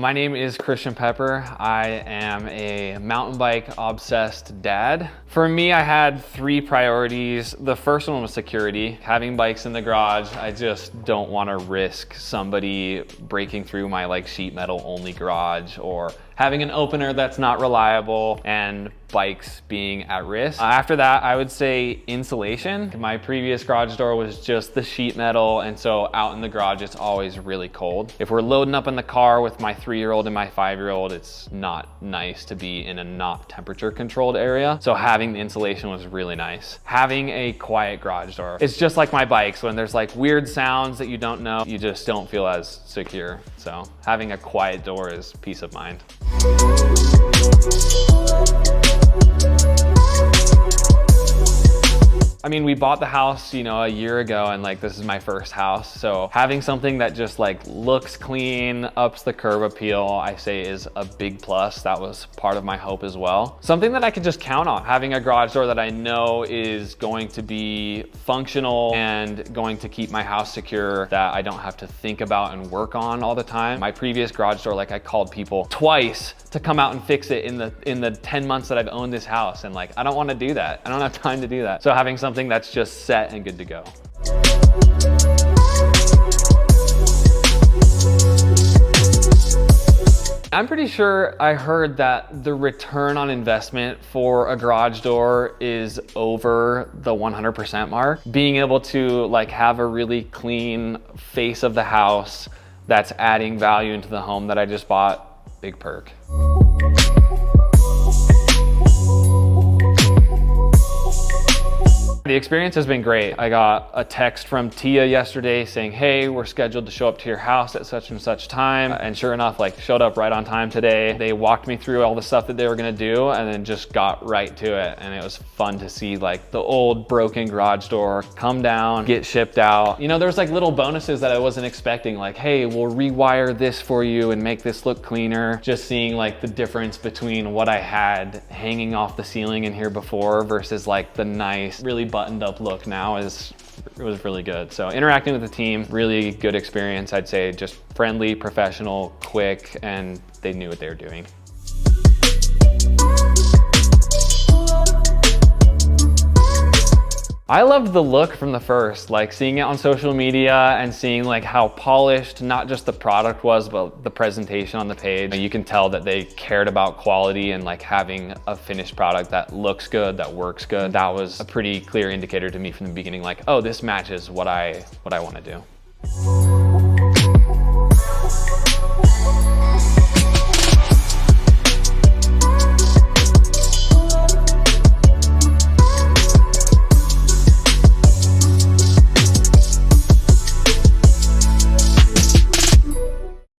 My name is Christian Pepper. I am a mountain bike obsessed dad. For me, I had three priorities. The first one was security. Having bikes in the garage, I just don't want to risk somebody breaking through my sheet metal only garage, or having an opener that's not reliable and bikes being at risk. After that, I would say insulation. My previous garage door was just the sheet metal, and so out in the garage, it's always really cold. If we're loading up in the car with my 3-year-old and my 5-year-old, it's not nice to be in a not temperature controlled area. So having the insulation was really nice. Having a quiet garage door. It's just like my bikes. When there's weird sounds that you don't know, you just don't feel as secure. So having a quiet door is peace of mind. I mean, we bought the house, a year ago, and this is my first house. So having something that just looks clean, ups the curb appeal, I say is a big plus. That was part of my hope as well. Something that I could just count on. Having a garage door that I know is going to be functional and going to keep my house secure, that I don't have to think about and work on all the time. My previous garage door, I called people twice to come out and fix it in the 10 months that I've owned this house. And I don't want to do that. I don't have time to do that. So having something that's just set and good to go. I'm pretty sure I heard that the return on investment for a garage door is over the 100% mark. Being able to have a really clean face of the house that's adding value into the home that I just bought, big perk. The experience has been great. I got a text from Tia yesterday saying, hey, we're scheduled to show up to your house at such and such time. And sure enough, showed up right on time today. They walked me through all the stuff that they were gonna do and then just got right to it. And it was fun to see the old broken garage door come down, get shipped out. There's little bonuses that I wasn't expecting, hey, we'll rewire this for you and make this look cleaner. Just seeing the difference between what I had hanging off the ceiling in here before versus the nice, really buttoned up look now it was really good. So interacting with the team, really good experience. I'd say just friendly, professional, quick, and they knew what they were doing. I loved the look from the first, seeing it on social media and seeing how polished not just the product was, but the presentation on the page. You can tell that they cared about quality and having a finished product that looks good, that works good. That was a pretty clear indicator to me from the beginning, oh, this matches what I want to do.